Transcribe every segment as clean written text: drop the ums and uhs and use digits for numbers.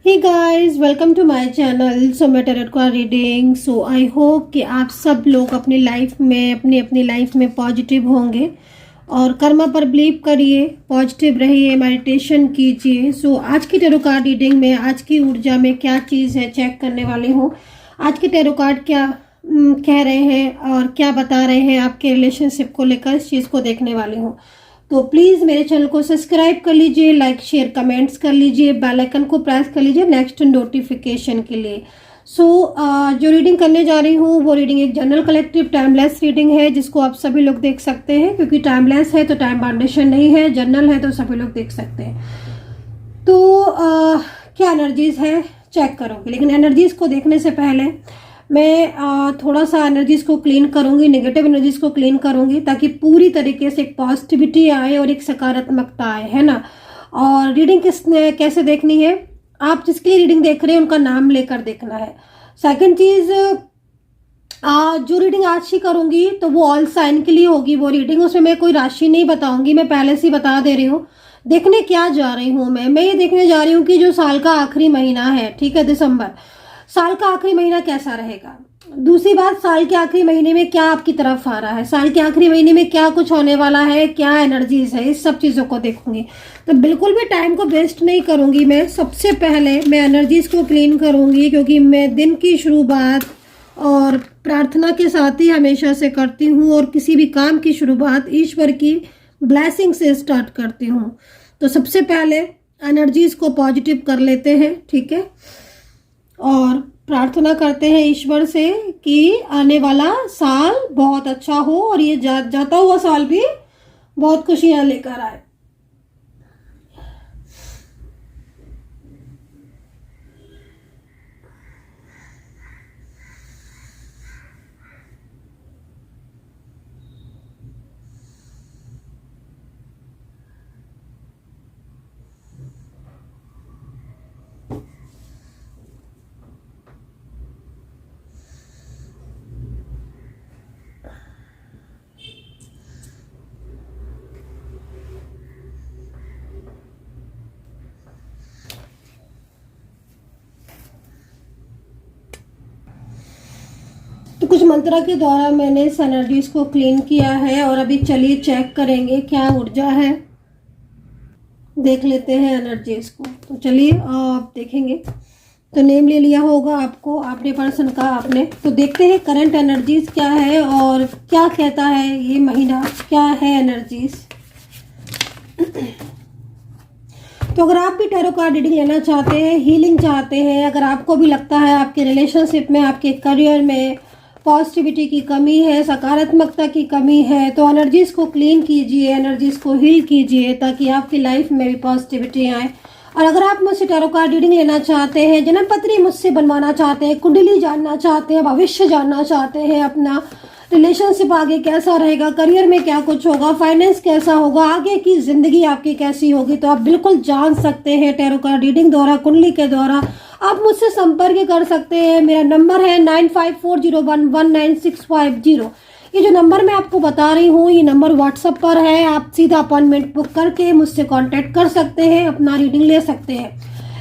Hey guys, welcome to my channel so tarot card reading. So I hope कि आप सब लोग अपनी लाइफ में अपनी अपनी लाइफ में पॉजिटिव होंगे और कर्मा पर बिलीव करिए, पॉजिटिव रहिए, मेडिटेशन कीजिए। सो आज की टैरो कार्ड रीडिंग में आज की ऊर्जा में क्या चीज़ है चेक करने वाली हूँ। आज के टैरो कार्ड क्या कह रहे हैं और क्या बता रहे हैं आपके रिलेशनशिप को लेकर, इस चीज़ को देखने वाली हूँ। तो प्लीज़ मेरे चैनल को सब्सक्राइब कर लीजिए, लाइक शेयर कमेंट्स कर लीजिए, बेल आइकन को प्रेस कर लीजिए नेक्स्ट नोटिफिकेशन के लिए। जो रीडिंग करने जा रही हूँ वो रीडिंग एक जनरल कलेक्टिव टाइमलेस रीडिंग है, जिसको आप सभी लोग देख सकते हैं, क्योंकि टाइमलेस है तो टाइम बाउंडेशन नहीं है, जनरल है तो सभी लोग देख सकते हैं। तो क्या एनर्जीज है चेक करोगे, लेकिन एनर्जीज को देखने से पहले मैं थोड़ा सा एनर्जीज को क्लीन करूंगी, नेगेटिव एनर्जीज को क्लीन करूंगी, ताकि पूरी तरीके से एक पॉजिटिविटी आए और एक सकारात्मकता आए, है ना। और रीडिंग कैसे देखनी है, आप जिसके लिए रीडिंग देख रहे हैं उनका नाम लेकर देखना है। सेकंड चीज, जो रीडिंग आज ही करूंगी तो वो ऑल साइन के लिए होगी वो रीडिंग, उसमें मैं कोई राशि नहीं बताऊंगी, मैं पहले से ही बता दे रही हूँ। देखने क्या जा रही हूँ मैं ये देखने जा रही हूँ कि जो साल का आखिरी महीना है, ठीक है, दिसंबर, साल का आखिरी महीना कैसा रहेगा। दूसरी बात, साल के आखिरी महीने में क्या आपकी तरफ आ रहा है, साल के आखिरी महीने में क्या कुछ होने वाला है, क्या एनर्जीज है, इस सब चीज़ों को देखूंगी। तो बिल्कुल भी टाइम को वेस्ट नहीं करूंगी, मैं सबसे पहले मैं एनर्जीज को क्लीन करूंगी, क्योंकि मैं दिन की शुरुआत और प्रार्थना के साथ ही हमेशा से करती हूँ, और किसी भी काम की शुरुआत ईश्वर की ब्लेसिंग से स्टार्ट करती हूँ। तो सबसे पहले एनर्जीज को पॉजिटिव कर लेते हैं, ठीक है, और प्रार्थना करते हैं ईश्वर से कि आने वाला साल बहुत अच्छा हो और ये जाता हुआ साल भी बहुत खुशियां लेकर आए। तो कुछ मंत्रा के द्वारा मैंने इस एनर्जीज को क्लीन किया है, और अभी चलिए चेक करेंगे क्या ऊर्जा है, देख लेते हैं एनर्जीज को। तो चलिए आप देखेंगे। तो नेम ले लिया होगा आपको, आपने पर्सन का आपने, तो देखते हैं करंट एनर्जीज क्या है और क्या कहता है ये महीना, क्या है एनर्जीज। तो अगर आप भी टैरो कार्ड रीडिंग लेना चाहते हैं, हीलिंग चाहते हैं, अगर आपको भी लगता है आपके रिलेशनशिप में, आपके करियर में पॉजिटिविटी की कमी है, सकारात्मकता की कमी है, तो एनर्जीज को क्लीन कीजिए, एनर्जीज को हील कीजिए, ताकि आपकी लाइफ में भी पॉजिटिविटी आए। और अगर आप मुझसे टैरो कार्ड रीडिंग लेना चाहते हैं, जन्म पत्री मुझसे बनवाना चाहते हैं, कुंडली जानना चाहते हैं, भविष्य जानना चाहते हैं, अपना रिलेशनशिप आगे कैसा रहेगा, करियर में क्या कुछ होगा, फाइनेंस कैसा होगा, आगे की जिंदगी आपकी कैसी होगी, तो आप बिल्कुल जान सकते हैं टैरो कार्ड रीडिंग द्वारा, कुंडली के द्वारा। आप मुझसे संपर्क कर सकते हैं। मेरा नंबर है 9540119650। ये जो नंबर मैं आपको बता रही हूँ, ये नंबर व्हाट्सएप पर है, आप सीधा अपॉइंटमेंट बुक करके मुझसे कांटेक्ट कर सकते हैं, अपना रीडिंग ले सकते हैं।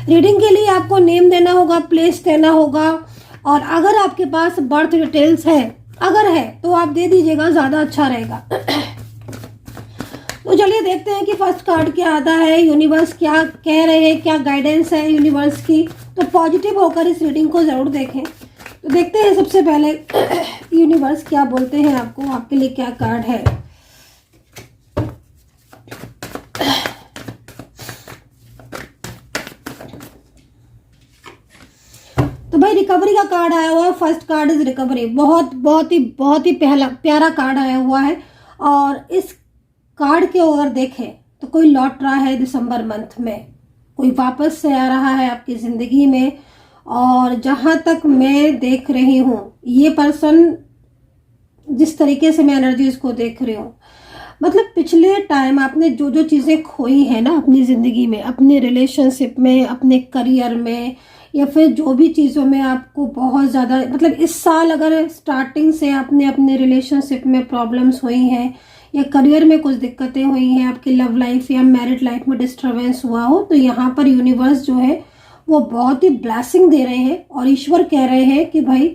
रीडिंग के लिए आपको नेम देना होगा, प्लेस देना होगा, और अगर आपके पास बर्थ डिटेल्स है, अगर है तो आप दे दीजिएगा, ज़्यादा अच्छा रहेगा। तो चलिए देखते हैं कि फर्स्ट कार्ड क्या आता है, यूनिवर्स क्या कह रहे हैं, क्या गाइडेंस है यूनिवर्स की। तो पॉजिटिव होकर इस रीडिंग को ज़रूर देखें। तो देखते हैं सबसे पहले यूनिवर्स क्या बोलते हैं आपको, आपके लिए क्या कार्ड है। तो भाई रिकवरी का कार्ड आया हुआ है, फर्स्ट कार्ड इज रिकवरी, बहुत ही प्यारा कार्ड आया हुआ है। और इस कार्ड के ओर देखें तो कोई लौट रहा है दिसंबर मंथ में, कोई वापस से आ रहा है आपकी ज़िंदगी में। और जहाँ तक मैं देख रही हूँ, ये पर्सन, जिस तरीके से मैं एनर्जीज को देख रही हूँ, मतलब पिछले टाइम आपने जो जो चीज़ें खोई हैं ना अपनी ज़िंदगी में, अपने रिलेशनशिप में, अपने करियर में, या फिर जो भी चीज़ों में आपको बहुत ज़्यादा, मतलब इस साल अगर स्टार्टिंग से आपने अपने रिलेशनशिप में प्रॉब्लम्स हुई हैं, या करियर में कुछ दिक्कतें हुई हैं, आपकी लव लाइफ या मैरिड लाइफ में डिस्टर्बेंस हुआ हो, तो यहाँ पर यूनिवर्स जो है वो बहुत ही ब्लेसिंग दे रहे हैं और ईश्वर कह रहे हैं कि भाई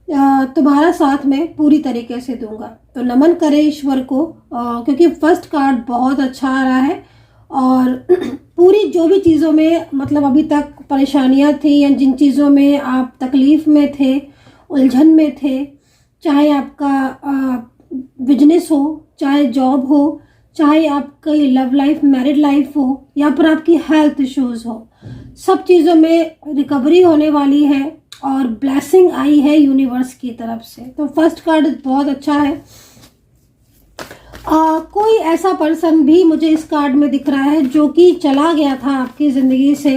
तुम्हारा साथ मैं पूरी तरीके से दूंगा। तो नमन करें ईश्वर को, क्योंकि फर्स्ट कार्ड बहुत अच्छा आ रहा है। और पूरी जो भी चीज़ों में मतलब अभी तक परेशानियां थी या जिन चीज़ों में आप तकलीफ़ में थे, उलझन में थे, चाहे आपका बिजनेस हो, चाहे जॉब हो, चाहे आपकी लव लाइफ, मैरिड लाइफ हो, या फिर आपकी हेल्थ इश्यूज हो, सब चीज़ों में रिकवरी होने वाली है और ब्लेसिंग आई है यूनिवर्स की तरफ से। तो फर्स्ट कार्ड बहुत अच्छा है। कोई ऐसा पर्सन भी मुझे इस कार्ड में दिख रहा है जो कि चला गया था आपकी ज़िंदगी से,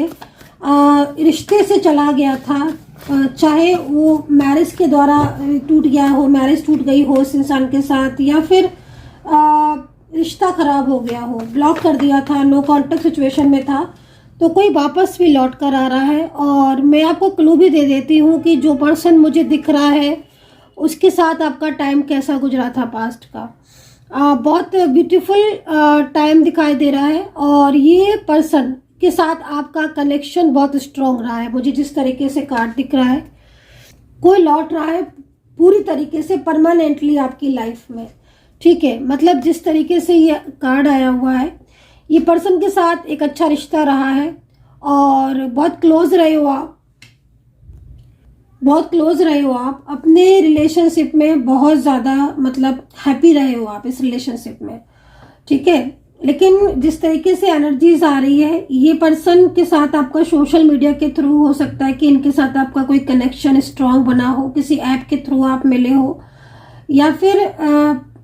रिश्ते से चला गया था, चाहे वो मैरिज के द्वारा टूट गया हो, मैरिज टूट गई हो इस इंसान के साथ, या फिर रिश्ता खराब हो गया हो, ब्लॉक कर दिया था, नो कांटेक्ट सिचुएशन में था, तो कोई वापस भी लौट कर आ रहा है। और मैं आपको क्लू भी दे देती हूँ कि जो पर्सन मुझे दिख रहा है उसके साथ आपका टाइम कैसा गुजरा था पास्ट का। बहुत ब्यूटीफुल टाइम दिखाई दे रहा है और ये पर्सन के साथ आपका कनेक्शन बहुत स्ट्रॉन्ग रहा है। मुझे जिस तरीके से कार्ड दिख रहा है, कोई लौट रहा है पूरी तरीके से परमानेंटली आपकी लाइफ में, ठीक है। मतलब जिस तरीके से ये कार्ड आया हुआ है, ये पर्सन के साथ एक अच्छा रिश्ता रहा है और बहुत क्लोज रहे हो आप, बहुत क्लोज रहे हो आप अपने रिलेशनशिप में, बहुत ज़्यादा मतलब हैप्पी रहे हो आप इस रिलेशनशिप में, ठीक है। लेकिन जिस तरीके से एनर्जीज आ रही है, ये पर्सन के साथ आपका सोशल मीडिया के थ्रू हो सकता है कि इनके साथ आपका कोई कनेक्शन स्ट्रांग बना हो, किसी ऐप के थ्रू आप मिले हो, या फिर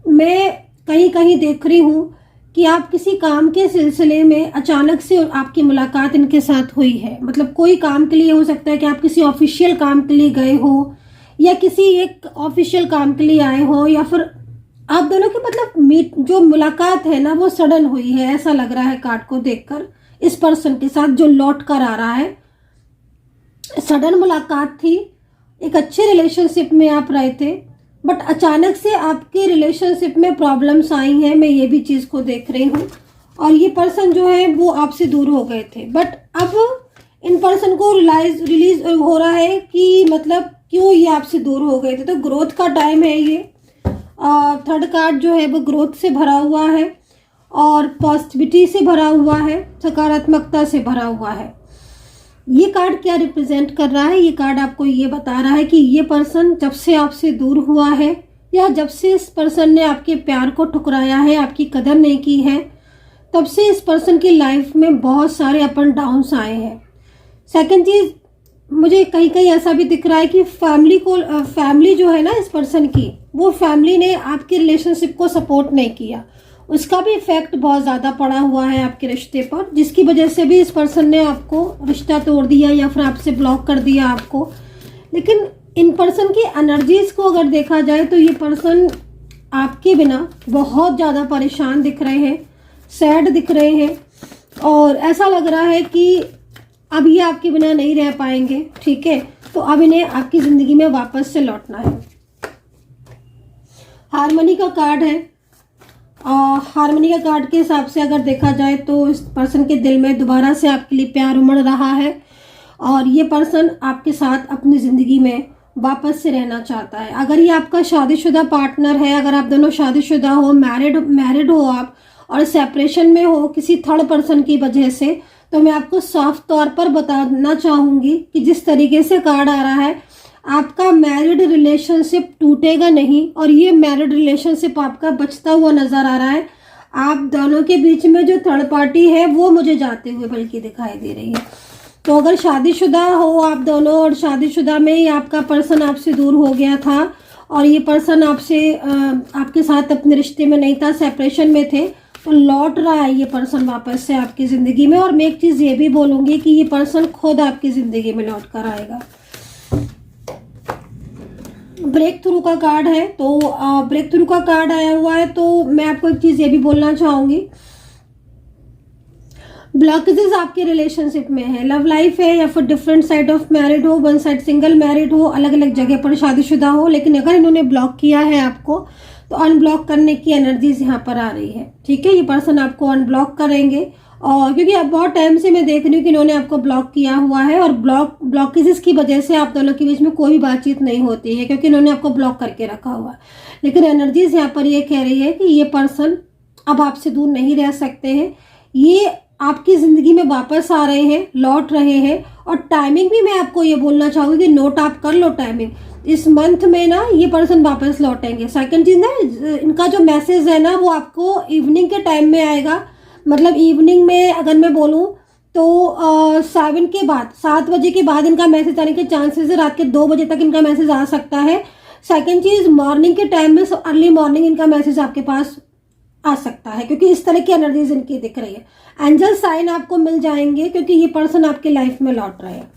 मैं कहीं कहीं देख रही हूँ कि आप किसी काम के सिलसिले में अचानक से आपकी मुलाकात इनके साथ हुई है। मतलब कोई काम के लिए हो सकता है कि आप किसी ऑफिशियल काम के लिए गए हो या किसी एक ऑफिशियल काम के लिए आए हो, या फिर आप दोनों की मतलब जो मुलाकात है ना वो सडन हुई है, ऐसा लग रहा है कार्ड को देखकर। इस पर्सन के साथ जो लौट कर आ रहा है, सडन मुलाकात थी, एक अच्छे रिलेशनशिप में आप रहे थे, बट अचानक से आपके रिलेशनशिप में प्रॉब्लम्स आई हैं। मैं ये भी चीज़ को देख रही हूँ और ये पर्सन जो है वो आपसे दूर हो गए थे, बट अब इन पर्सन को रिलीज हो रहा है कि मतलब क्यों ये आपसे दूर हो गए थे। तो ग्रोथ का टाइम है ये। थर्ड कार्ड जो है वो ग्रोथ से भरा हुआ है और पॉजिटिविटी से भरा हुआ है, सकारात्मकता से भरा हुआ है। ये कार्ड क्या रिप्रेजेंट कर रहा है? ये कार्ड आपको ये बता रहा है कि ये पर्सन जब से आपसे दूर हुआ है, या जब से इस पर्सन ने आपके प्यार को ठुकराया है, आपकी कदर नहीं की है, तब से इस पर्सन की लाइफ में बहुत सारे अप एंड डाउन्स आए हैं। सेकंड चीज, मुझे कहीं कहीं ऐसा भी दिख रहा है कि फैमिली जो है ना इस पर्सन की, वो फैमिली ने आपके रिलेशनशिप को सपोर्ट नहीं किया, उसका भी इफेक्ट बहुत ज़्यादा पड़ा हुआ है आपके रिश्ते पर, जिसकी वजह से भी इस पर्सन ने आपको रिश्ता तोड़ दिया या फिर आपसे ब्लॉक कर दिया आपको। लेकिन इन पर्सन की एनर्जीज को अगर देखा जाए तो ये पर्सन आपके बिना बहुत ज़्यादा परेशान दिख रहे हैं, सैड दिख रहे हैं, और ऐसा लग रहा है कि अब ये आपके बिना नहीं रह पाएंगे, ठीक है। तो अब इन्हें आपकी ज़िंदगी में वापस से लौटना है। हारमनी का कार्ड है। हारमनी का कार्ड के हिसाब से अगर देखा जाए तो इस पर्सन के दिल में दोबारा से आपके लिए प्यार उमड़ रहा है और ये पर्सन आपके साथ अपनी ज़िंदगी में वापस से रहना चाहता है। अगर ये आपका शादीशुदा पार्टनर है, अगर आप दोनों शादीशुदा हो, मैरिड हो आप, और सेपरेशन में हो किसी थर्ड पर्सन की वजह से, तो मैं आपको साफ तौर पर बताना चाहूँगी कि जिस तरीके से कार्ड आ रहा है, आपका मैरिड रिलेशनशिप टूटेगा नहीं और ये मैरिड रिलेशनशिप आपका बचता हुआ नजर आ रहा है। आप दोनों के बीच में जो थर्ड पार्टी है वो मुझे जाते हुए बल्कि दिखाई दे रही है। तो अगर शादीशुदा हो आप दोनों और शादीशुदा में ही आपका पर्सन आपसे दूर हो गया था और ये पर्सन आपके साथ अपने रिश्ते में नहीं था, सेपरेशन में थे, तो लौट रहा है ये पर्सन वापस से आपकी ज़िंदगी में। और मैं एक चीज़ ये भी बोलूँगी कि ये पर्सन खुद आपकी ज़िंदगी में लौट कर आएगा। ब्रेक थ्रू का कार्ड है, तो ब्रेक थ्रू का कार्ड आया हुआ है, तो मैं आपको एक चीज़ ये भी बोलना चाहूँगी, ब्लॉकेजेस आपके रिलेशनशिप में है, लव लाइफ है, या फिर डिफरेंट साइड ऑफ मैरिड हो, वन साइड सिंगल मैरिड हो, अलग अलग जगह पर शादीशुदा हो, लेकिन अगर इन्होंने ब्लॉक किया है आपको तो अनब्लॉक करने की एनर्जीज यहाँ पर आ रही है, ठीक है। ये पर्सन आपको अनब्लॉक करेंगे और क्योंकि अब बहुत टाइम से मैं देख रही हूँ कि इन्होंने आपको ब्लॉक किया हुआ है, और ब्लॉकेजेस की वजह से आप दोनों के बीच में कोई भी बातचीत नहीं होती है, क्योंकि इन्होंने आपको ब्लॉक करके रखा हुआ है। लेकिन एनर्जीज यहाँ पर ये कह रही है कि ये पर्सन अब आपसे दूर नहीं रह सकते हैं, ये आपकी ज़िंदगी में वापस आ रहे हैं, लौट रहे हैं। और टाइमिंग भी मैं आपको ये बोलना चाहूँगी कि नोट आप कर लो टाइमिंग, इस मंथ में ना ये पर्सन वापस लौटेंगे। सेकंड चीज़ ना, इनका जो मैसेज है ना वो आपको इवनिंग के टाइम में आएगा। मतलब इवनिंग में अगर मैं बोलूँ तो 7 के बाद, 7 बजे के बाद इनका मैसेज आने के चांसेस है। रात के 2 बजे तक इनका मैसेज आ सकता है। सेकंड चीज़, मॉर्निंग के टाइम में, अर्ली मॉर्निंग इनका मैसेज आपके पास आ सकता है, क्योंकि इस तरह की एनर्जीज इनकी दिख रही है। एंजल साइन आपको मिल जाएंगे, क्योंकि ये पर्सन आपके लाइफ में लौट रहे हैं।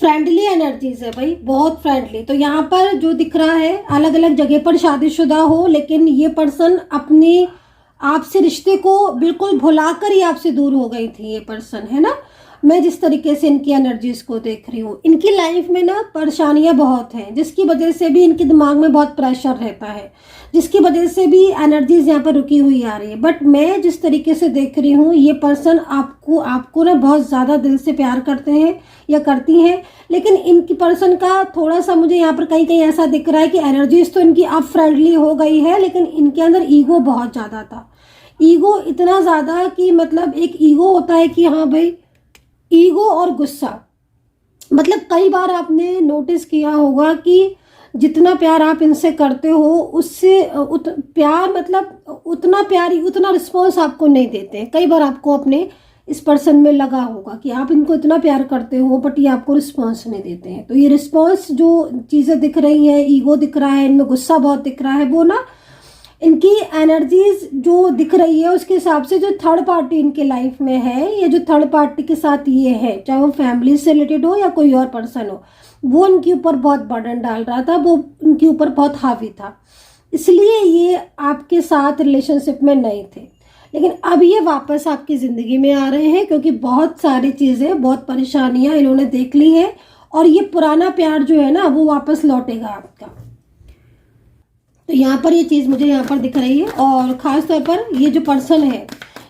फ्रेंडली एनर्जीज है भाई, बहुत फ्रेंडली। तो यहाँ पर जो दिख रहा है, अलग अलग जगह पर शादीशुदा हो, लेकिन ये पर्सन अपनी आपसे रिश्ते को बिल्कुल भुलाकर ही आपसे दूर हो गई थी ये पर्सन, है ना। मैं जिस तरीके से इनकी एनर्जीज को देख रही हूँ, इनकी लाइफ में ना परेशानियां बहुत हैं, जिसकी वजह से भी इनके दिमाग में बहुत प्रेशर रहता है, जिसकी वजह से भी एनर्जीज यहाँ पर रुकी हुई आ रही है। बट मैं जिस तरीके से देख रही हूँ, ये पर्सन आपको ना बहुत ज़्यादा दिल से प्यार करते हैं या करती हैं। लेकिन इनकी पर्सन का थोड़ा सा मुझे यहाँ पर कहीं कहीं ऐसा दिख रहा है कि एनर्जीज तो इनकी अब फ्रेंडली हो गई है, लेकिन इनके अंदर ईगो बहुत ज़्यादा था। ईगो इतना ज़्यादा कि मतलब एक ईगो होता है कि हाँ भाई, ईगो और गुस्सा। मतलब कई बार आपने नोटिस किया होगा कि जितना प्यार आप इनसे करते हो, उससे प्यार मतलब उतना प्यार, उतना रिस्पॉन्स आपको नहीं देते। कई बार आपको अपने इस पर्सन में लगा होगा कि आप इनको इतना प्यार करते हो, बट ये आपको रिस्पॉन्स नहीं देते हैं। तो ये रिस्पॉन्स, जो चीज़ें दिख रही हैं, ईगो दिख रहा है, इनमें गुस्सा बहुत दिख रहा है, वो ना इनकी एनर्जीज जो दिख रही है उसके हिसाब से जो थर्ड पार्टी इनके लाइफ में है, या जो थर्ड पार्टी के साथ ये है, चाहे वो फैमिली से रिलेटेड हो या कोई और पर्सन हो, वो इनके ऊपर बहुत बर्डन डाल रहा था, वो इनके ऊपर बहुत हावी था। इसलिए ये आपके साथ रिलेशनशिप में नहीं थे। लेकिन अब ये वापस आपकी ज़िंदगी में आ रहे हैं, क्योंकि बहुत सारी चीज़ें, बहुत परेशानियां इन्होंने देख ली हैं, और ये पुराना प्यार जो है ना वो वापस लौटेगा आपका। तो यहाँ पर ये चीज़ मुझे यहाँ पर दिख रही है। और ख़ास तौर पर ये जो पर्सन है,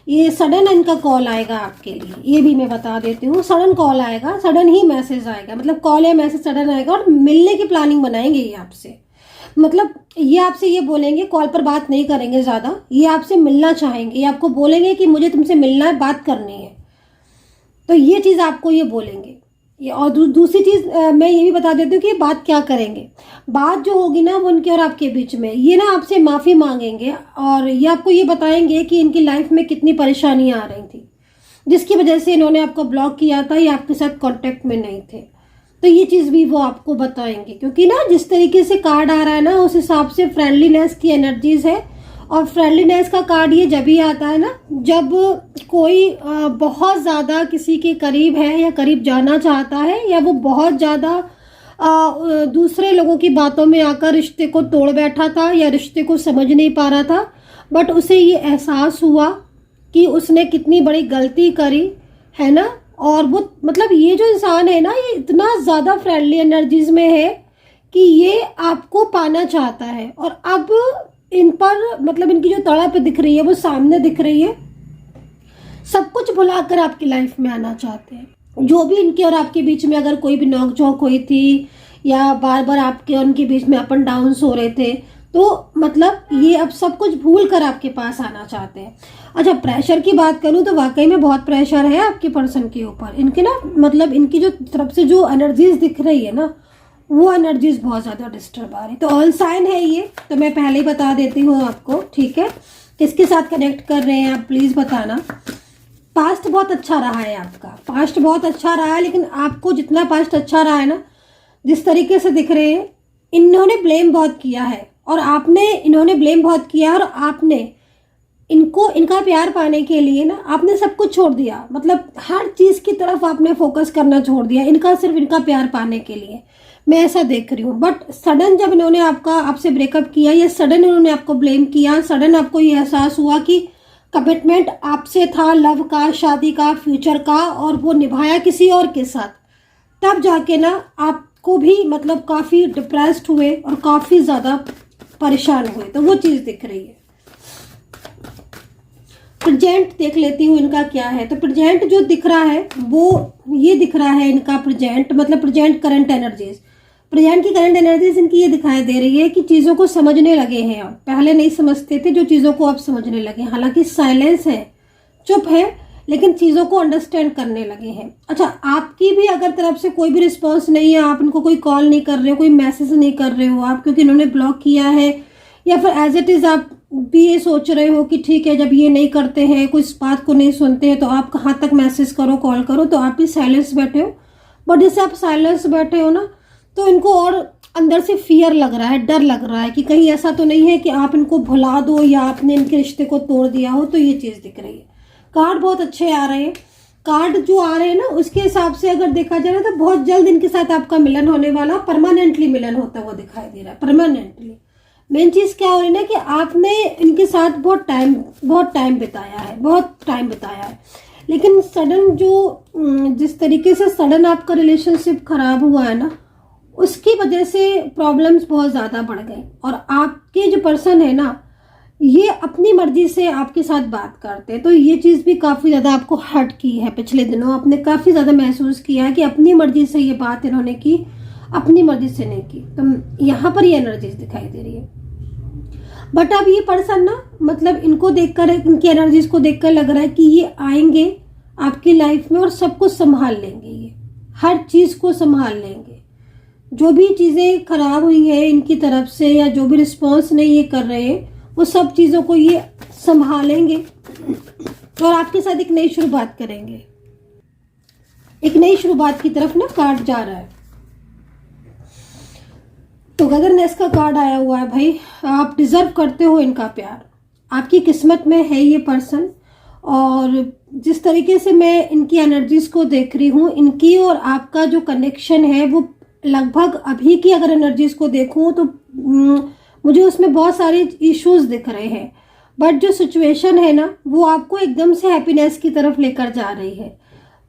ये सडन इनका कॉल आएगा आपके लिए, ये भी मैं बता देती हूँ। सडन कॉल आएगा, सडन ही मैसेज आएगा, मतलब कॉल या मैसेज सडन आएगा, और मिलने की प्लानिंग बनाएंगे ये आपसे। मतलब ये आपसे ये बोलेंगे, कॉल पर बात नहीं करेंगे ज़्यादा, ये आपसे मिलना चाहेंगे, ये आपको बोलेंगे कि मुझे तुमसे मिलना है, बात करनी है। तो ये चीज़ आपको ये बोलेंगे। ये और दूसरी चीज़ मैं ये भी बता देती हूँ कि बात क्या करेंगे। बात जो होगी ना वो उनके और आपके बीच में, ये ना आपसे माफ़ी मांगेंगे, और ये आपको ये बताएंगे कि इनकी लाइफ में कितनी परेशानियाँ आ रही थी, जिसकी वजह से इन्होंने आपको ब्लॉक किया था या आपके साथ कांटेक्ट में नहीं थे। तो ये चीज़ भी वो आपको बताएंगे, क्योंकि ना जिस तरीके से कार्ड आ रहा है ना, उस हिसाब से फ्रेंडलीनेस की एनर्जीज है। और फ्रेंडलीनेस का कार्ड ये जब ही आता है ना, जब कोई बहुत ज़्यादा किसी के करीब है या करीब जाना चाहता है, या वो बहुत ज़्यादा दूसरे लोगों की बातों में आकर रिश्ते को तोड़ बैठा था, या रिश्ते को समझ नहीं पा रहा था, बट उसे ये एहसास हुआ कि उसने कितनी बड़ी गलती करी है ना। और वो मतलब ये जो इंसान है ना, ये इतना ज़्यादा फ्रेंडली एनर्जीज में है कि ये आपको पाना चाहता है। और अब इन पर मतलब इनकी जो तड़प दिख रही है वो सामने दिख रही है। सब कुछ भुलाकर आपकी लाइफ में आना चाहते हैं। जो भी इनके और आपके बीच में अगर कोई भी नोक-झोंक हुई थी, या बार बार आपके और उनके बीच में अप एंड डाउन्स हो रहे थे, तो मतलब ये अब सब कुछ भूल कर आपके पास आना चाहते हैं। अच्छा, प्रेशर की बात करूं तो वाकई में बहुत प्रेशर है आपके पर्सन के ऊपर। इनके ना मतलब इनकी जो तरफ से जो एनर्जीज दिख रही है ना, वो एनर्जीज बहुत ज़्यादा डिस्टर्ब आ रही। तो ऑल साइन है ये, तो मैं पहले ही बता देती हूँ आपको, ठीक है। किसके साथ कनेक्ट कर रहे हैं आप प्लीज़ बताना। पास्ट बहुत अच्छा रहा है आपका, पास्ट बहुत अच्छा रहा है, लेकिन आपको जितना पास्ट अच्छा रहा है ना, जिस तरीके से दिख रहे हैं, इन्होंने ब्लेम बहुत किया है, और इन्होंने ब्लेम बहुत किया, और आपने इनको इनका प्यार पाने के लिए ना आपने सब कुछ छोड़ दिया। मतलब हर चीज़ की तरफ आपने फोकस करना छोड़ दिया, इनका सिर्फ इनका प्यार पाने के लिए। मैं ऐसा देख रही हूँ। बट सडन जब इन्होंने आपसे ब्रेकअप किया, या सडन इन्होंने आपको ब्लेम किया, सडन आपको ये एहसास हुआ कि कमिटमेंट आपसे था, लव का, शादी का, फ्यूचर का, और वो निभाया किसी और के साथ, तब जाके ना आपको को भी मतलब काफ़ी डिप्रेस्ड हुए और काफ़ी ज़्यादा परेशान हुए, तो वो चीज़ दिख रही है। प्रेजेंट देख लेती हूँ इनका क्या है। तो प्रेजेंट जो दिख रहा है वो ये दिख रहा है इनका प्रेजेंट, मतलब प्रेजेंट करंट एनर्जीज। प्रेजेंट की करंट एनर्जीज इनकी ये दिखाई दे रही है कि चीज़ों को समझने लगे हैं आप। पहले नहीं समझते थे, जो चीज़ों को आप समझने लगे। हालांकि साइलेंस है, चुप है, लेकिन चीज़ों को अंडरस्टैंड करने लगे हैं। अच्छा, आपकी भी अगर तरफ से कोई भी रिस्पॉन्स नहीं है, आप इनको कोई कॉल नहीं कर रहे हो, कोई मैसेज नहीं कर रहे हो आप, क्योंकि इन्होंने ब्लॉक किया है, या फिर एज इट इज़ आप भी ये सोच रहे हो कि ठीक है जब ये नहीं करते हैं, कोई इस बात को नहीं सुनते हैं, तो आप कहाँ तक मैसेज करो, कॉल करो, तो आप भी साइलेंस बैठे हो। बट जैसे आप साइलेंस बैठे हो ना, तो इनको और अंदर से फियर लग रहा है, डर लग रहा है कि कहीं ऐसा तो नहीं है कि आप इनको भुला दो या आपने इनके रिश्ते को तोड़ दिया हो। तो ये चीज़ दिख रही है। कार्ड बहुत अच्छे आ रहे हैं। कार्ड जो आ रहे हैं ना, उसके हिसाब से अगर देखा जाए तो बहुत जल्द इनके साथ आपका मिलन होने वाला, परमानेंटली मिलन होता हुआ दिखाई दे रहा है, परमानेंटली। मेन चीज़ क्या हो रही है ना कि आपने इनके साथ बहुत टाइम बिताया है, लेकिन सडन जिस तरीके से सडन आपका रिलेशनशिप खराब हुआ है ना, उसकी वजह से प्रॉब्लम्स बहुत ज़्यादा बढ़ गई। और आपके जो पर्सन है ना, ये अपनी मर्जी से आपके साथ बात करते हैं, तो ये चीज़ भी काफ़ी ज़्यादा आपको हर्ट की है। पिछले दिनों आपने काफ़ी ज़्यादा महसूस किया है कि अपनी मर्जी से ये बात इन्होंने की, अपनी मर्जी से नहीं की। तो यहाँ पर ये एनर्जीज दिखाई दे रही है। बट अब ये पर्सन ना, मतलब इनको देखकर, इनकी एनर्जीज को देखकर लग रहा है कि ये आएंगे आपकी लाइफ में और सब कुछ संभाल लेंगे, ये हर चीज़ को संभाल लेंगे। जो भी चीज़ें खराब हुई है इनकी तरफ से, या जो भी रिस्पॉन्स नहीं ये कर रहे हैं, वो सब चीज़ों को ये संभालेंगे और आपके साथ एक नई शुरुआत करेंगे। एक नई शुरुआत की तरफ ना कार्ड जा रहा है। तो गदरनेस का कार्ड आया हुआ है। भाई, आप डिजर्व करते हो इनका प्यार, आपकी किस्मत में है ये पर्सन। और जिस तरीके से मैं इनकी एनर्जीज को देख रही हूँ, इनकी और आपका जो कनेक्शन है वो लगभग, अभी की अगर एनर्जीज को देखूँ तो मुझे उसमें बहुत सारे इश्यूज दिख रहे हैं। बट जो सिचुएशन है ना, वो आपको एकदम से हैप्पीनेस की तरफ लेकर जा रही है।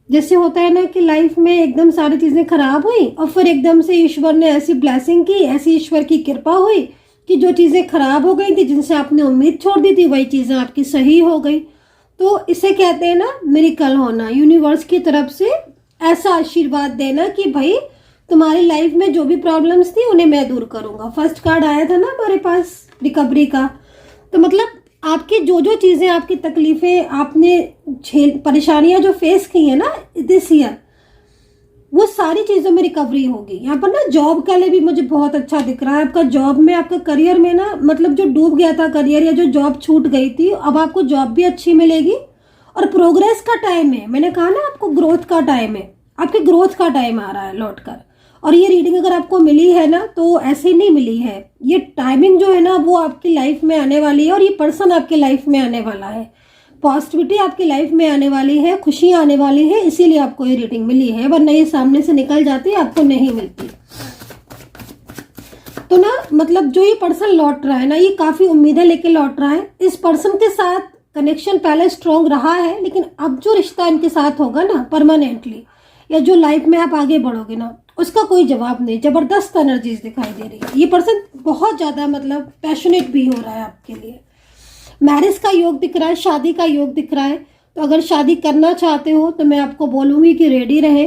जैसे होता है ना कि लाइफ में एकदम सारी चीज़ें खराब हुई और फिर एकदम से ईश्वर ने ऐसी ब्लेसिंग की, ऐसी ईश्वर की कृपा हुई कि जो चीज़ें खराब हो गई थी, जिनसे आपने उम्मीद छोड़ दी थी, वही चीज़ें आपकी सही हो गई। तो इसे कहते हैं ना मिरेकल होना, यूनिवर्स की तरफ से ऐसा आशीर्वाद देना कि भाई तुम्हारी लाइफ में जो भी प्रॉब्लम्स थी उन्हें मैं दूर करूंगा। फर्स्ट कार्ड आया था ना हमारे पास रिकवरी का, तो मतलब आपकी जो जो चीज़ें, आपकी तकलीफ़ें, आपने परेशानियां जो फेस की है ना दिस ईयर, वो सारी चीज़ों में रिकवरी होगी। यहाँ पर ना जॉब के लिए भी मुझे बहुत अच्छा दिख रहा है। आपका जॉब में, आपका करियर में ना, मतलब जो डूब गया था करियर या जो जॉब छूट गई थी, अब आपको जॉब भी अच्छी मिलेगी और प्रोग्रेस का टाइम है। मैंने कहा ना आपको ग्रोथ का टाइम है, आपके ग्रोथ का टाइम आ रहा है लौट कर। और ये रीडिंग अगर आपको मिली है ना, तो ऐसे ही नहीं मिली है, ये टाइमिंग जो है ना वो आपकी लाइफ में आने वाली है और ये पर्सन आपकी लाइफ में आने वाला है। पॉजिटिविटी आपकी लाइफ में आने वाली है, खुशियां आने वाली है, इसीलिए आपको ये रीडिंग मिली है, वरना ये सामने से निकल जाती, आपको नहीं मिलती। तो ना मतलब जो ये पर्सन लौट रहा है ना, ये काफी उम्मीदें लेके लौट रहा है। इस पर्सन के साथ कनेक्शन पहले स्ट्रॉन्ग रहा है, लेकिन अब जो रिश्ता इनके साथ होगा ना परमानेंटली, या जो लाइफ में आप आगे बढ़ोगे ना, उसका कोई जवाब नहीं। जबरदस्त एनर्जीज दिखाई दे रही है। ये पर्सन बहुत ज्यादा मतलब पैशनेट भी हो रहा है आपके लिए। मैरिज का योग दिख रहा है, शादी का योग दिख रहा है। तो अगर शादी करना चाहते हो तो मैं आपको बोलूँगी कि रेडी रहे।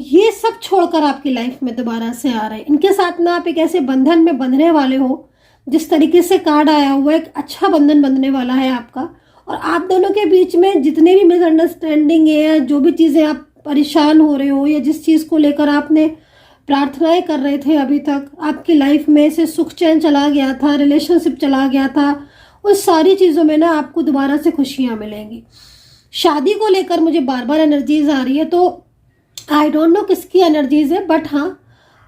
ये सब छोड़कर आपकी लाइफ में दोबारा से आ रहे हैं। इनके साथ ना आप एक ऐसे बंधन में बंधने वाले हो, जिस तरीके से कार्ड आया हुआ है, एक अच्छा बंधन बंधने वाला है आपका। और आप दोनों के बीच में जितने भी मिसअंडरस्टैंडिंग है, जो भी चीज़ें आप परेशान हो रहे हो, या जिस चीज़ को लेकर आपने प्रार्थनाएं कर रहे थे अभी तक, आपकी लाइफ में से सुख चैन चला गया था, रिलेशनशिप चला गया था, उस सारी चीज़ों में ना आपको दोबारा से खुशियां मिलेंगी। शादी को लेकर मुझे बार बार एनर्जीज आ रही है, तो आई डोंट नो किसकी एनर्जीज है, बट हाँ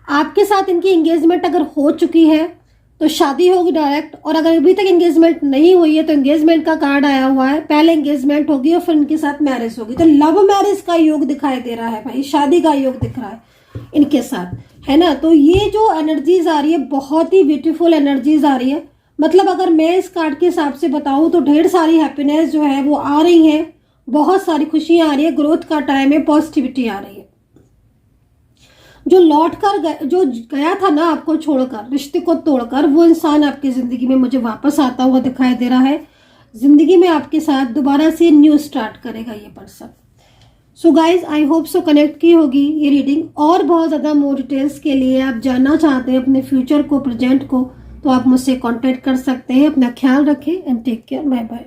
आपके साथ इनकी एंगेजमेंट अगर हो चुकी है तो शादी होगी डायरेक्ट। और अगर अभी तक एंगेजमेंट नहीं हुई है तो एंगेजमेंट का कार्ड आया हुआ है, पहले एंगेजमेंट होगी और फिर इनके साथ मैरिज होगी। तो लव मैरिज का योग दिखाई दे रहा है भाई, शादी का योग दिख रहा है इनके साथ, है ना। तो ये जो एनर्जीज आ रही है, बहुत ही ब्यूटीफुल एनर्जीज आ रही है। मतलब अगर मैं इस कार्ड के हिसाब से बताऊं तो ढेर सारी हैप्पीनेस जो है वो आ रही है, बहुत सारी खुशियां आ रही है, ग्रोथ का टाइम है, पॉजिटिविटी आ रही है। जो लौट कर जो गया था ना आपको छोड़कर, रिश्ते को तोड़कर, वो इंसान आपकी ज़िंदगी में मुझे वापस आता हुआ दिखाई दे रहा है। ज़िंदगी में आपके साथ दोबारा से न्यू स्टार्ट करेगा ये person. So guys, I hope so connect की होगी ये रीडिंग। और बहुत ज़्यादा मोर डिटेल्स के लिए आप जानना चाहते हैं अपने फ्यूचर को, प्रेजेंट को, तो आप मुझसे कॉन्टेक्ट कर सकते हैं। अपना ख्याल रखें and take care. Bye bye.